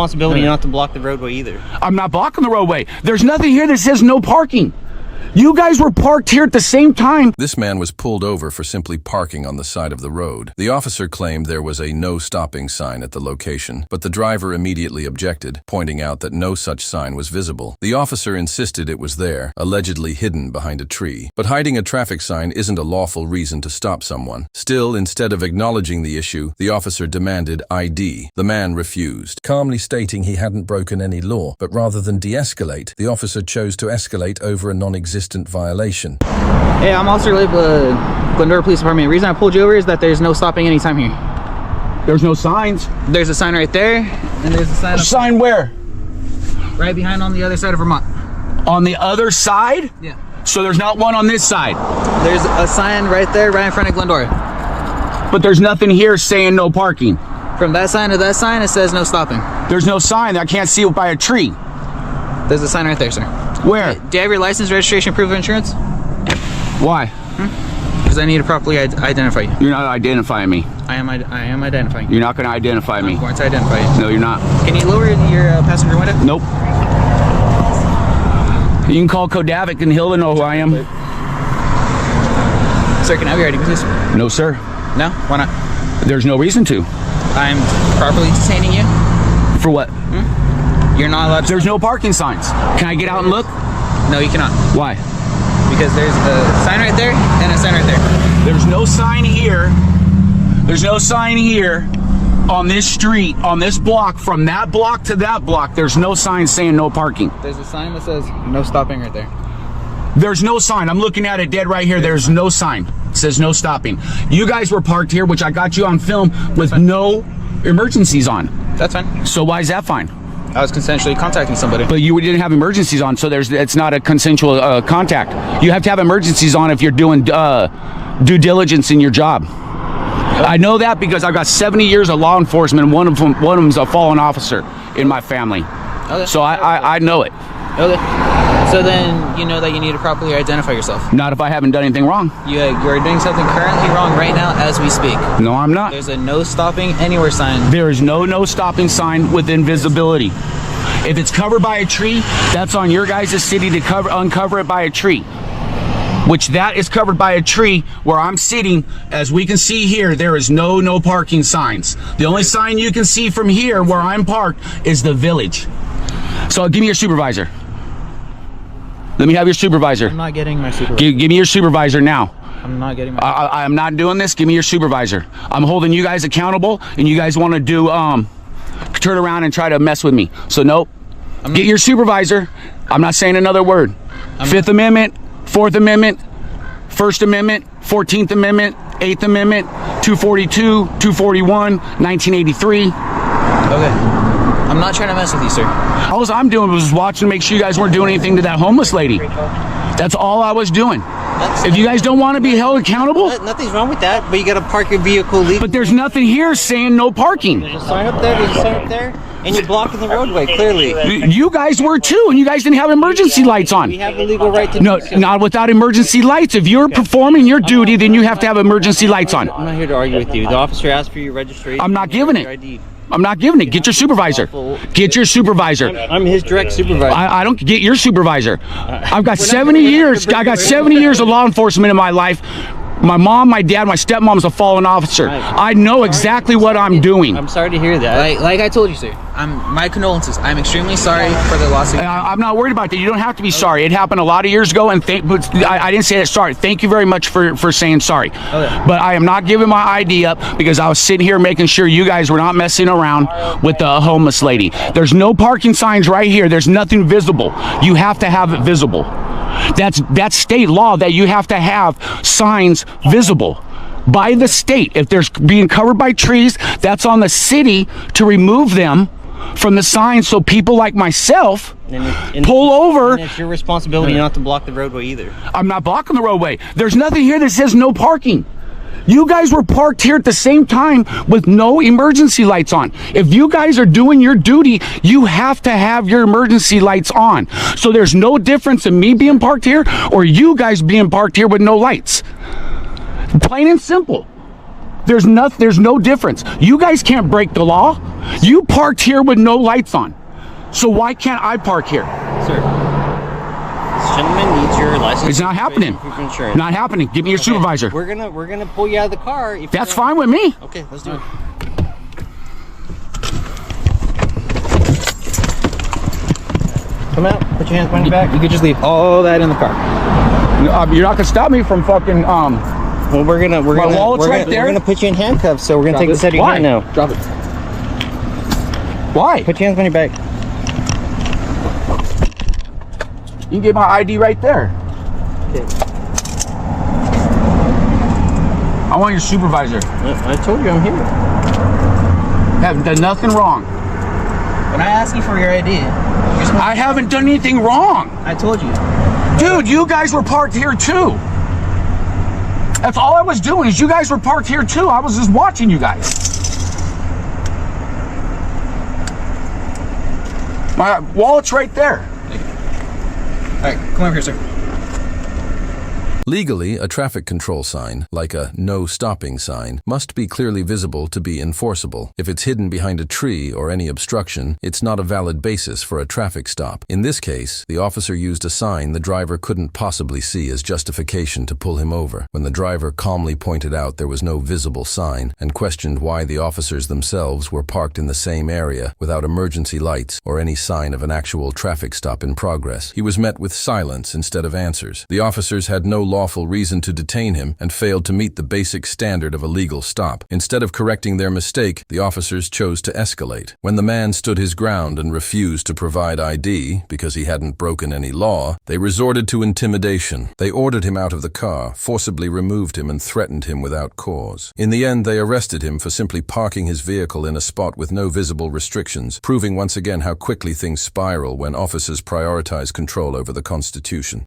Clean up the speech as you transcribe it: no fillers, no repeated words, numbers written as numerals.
Responsibility not to block the roadway either. I'm not blocking the roadway. There's nothing here that says no parking. You guys were parked here at the same time. This man was pulled over for simply parking on the side of the road. The officer claimed there was a no stopping sign at the location, but the driver immediately objected, pointing out that no such sign was visible. The officer insisted it was there, allegedly hidden behind a tree. But hiding a traffic sign isn't a lawful reason to stop someone. Still, instead of acknowledging the issue, the officer demanded ID. The man refused, calmly stating he hadn't broken any law, but rather than de-escalate, the officer chose to escalate over a non-existent violation. Hey, I'm Officer Lib, Glendora Police Department. The reason I pulled you over is that there's no stopping anytime here. There's no signs. There's a sign right there, and there's a sign. Sign where? Right behind on the other side of Vermont. On the other side? Yeah. So there's not one on this side? There's a sign right there, right in front of Glendora. But there's nothing here saying no parking. From that sign to that sign, it says no stopping. There's no sign. I can't see it by a tree. There's a sign right there, sir. Where? Do you have your license, registration, proof of insurance? Why? Because I need to properly identify you. You're not identifying me. I am identifying you. You're not going to identify me. I'm going to identify you. No, you're not. Can you lower your passenger window? Nope. You can call Kodavik and he'll know who I am. Sir, can I have your ID, please? No, sir. No? Why not? There's no reason to. I'm properly detaining you. For what? You're not allowed to. There's no parking signs. Can I get out and look? No, you cannot. Why? Because there's a sign right there and a sign right there. There's no sign here. There's no sign here on this street, on this block, from that block to that block. There's no sign saying no parking. There's a sign that says no stopping right there. There's no sign. I'm looking at it dead right here. There's no sign. It says no stopping. You guys were parked here, which I got you on film, with no emergencies on. That's fine. So why is that fine? I was consensually contacting somebody. But you didn't have emergencies on, so it's not a consensual contact. You have to have emergencies on if you're doing due diligence in your job. I know that because I've got 70 years of law enforcement, and one of them's a fallen officer in my family. Okay. So I know it. Okay. So then you know that you need to properly identify yourself. Not if I haven't done anything wrong. You are doing something currently wrong right now as we speak. No, I'm not. There's a no stopping anywhere sign. There is no stopping sign with invisibility. If it's covered by a tree, that's on your guys' city to uncover it by a tree. Which that is covered by a tree where I'm sitting. As we can see here, there is no parking signs. The only sign you can see from here where I'm parked is the village. So give me your supervisor. Let me have your supervisor. I'm not getting my supervisor. Give me your supervisor now. I'm not getting my I'm not doing this. Give me your supervisor. I'm holding you guys accountable, and you guys want to do turn around and try to mess with me. So nope. Get your supervisor. I'm not saying another word. Fifth Amendment, Fourth Amendment, First Amendment, 14th Amendment, 8th Amendment, 242, 241, 1983. Okay. I'm not trying to mess with you, sir. All I'm doing was watching to make sure you guys weren't doing anything to that homeless lady. That's all I was doing. If you guys don't want to be held accountable, Nothing's wrong with that, but you got to park your vehicle legally. but there's nothing here saying no parking. There's a sign up there, and you're blocking the roadway, clearly. You guys were too, and you guys didn't have emergency lights on. We have the legal right to No, do so. not without emergency lights. If you're performing your duty, then you have to have emergency lights on. I'm not here to argue with you. The officer asked for your registration. I'm not giving it. your ID. I'm not giving it. Get your supervisor. Get your supervisor. I'm his direct supervisor. I don't get your supervisor. I've got 70 years. I got 70 years of law enforcement in my life. My mom, my dad, my stepmom's a fallen officer. I know exactly what I'm doing. I'm sorry to hear that. Like I told you, sir. My condolences. I'm extremely sorry for the loss of. I'm not worried about that. You don't have to be sorry. It happened a lot of years ago, and I didn't say that. Sorry. Thank you very much for saying sorry. Okay. But I am not giving my ID up because I was sitting here making sure you guys were not messing around with the homeless lady. There's no parking signs right here. There's nothing visible. You have to have it visible. That's state law that you have to have signs visible by the state. If there's being covered by trees, that's on the city to remove them from the signs so people like myself pull over. And it's your responsibility not to block the roadway either. I'm not blocking the roadway. There's nothing here that says no parking. You guys were parked here at the same time with no emergency lights on. If you guys are doing your duty, you have to have your emergency lights on. So there's no difference in me being parked here or you guys being parked here with no lights. Plain and simple. There's no difference. You guys can't break the law. You parked here with no lights on. So why can't I park here? Sir, this gentleman needs your license. It's not happening. Proof of insurance. Not happening. Give me your supervisor. We're gonna pull you out of the car. If That's fine with me. Okay, let's do it. Come out. Put your hands behind your back. You could just leave all that in the car. You're not gonna stop me from fucking Well, we're gonna wallet's right there. We're gonna put you in handcuffs. So we're gonna take this out of your hand now. Drop it. Why? Put your hands behind your back. You can get my ID right there. Okay. I want your supervisor. I told you I'm here. Haven't done nothing wrong. When I asked you for your ID, I haven't done anything wrong. I told you. Dude, you guys were parked here too. That's all I was doing, is you guys were parked here too. I was just watching you guys. My wallet's right there. All right, come over here, sir. Legally, a traffic control sign, like a no stopping sign, must be clearly visible to be enforceable. If it's hidden behind a tree or any obstruction, it's not a valid basis for a traffic stop. In this case, the officer used a sign the driver couldn't possibly see as justification to pull him over. When the driver calmly pointed out there was no visible sign and questioned why the officers themselves were parked in the same area without emergency lights or any sign of an actual traffic stop in progress, he was met with silence instead of answers. The officers had no lawful reason to detain him and failed to meet the basic standard of a legal stop. Instead of correcting their mistake, the officers chose to escalate. When the man stood his ground and refused to provide ID because he hadn't broken any law, they resorted to intimidation. They ordered him out of the car, forcibly removed him, and threatened him without cause. In the end, they arrested him for simply parking his vehicle in a spot with no visible restrictions, proving once again how quickly things spiral when officers prioritize control over the Constitution.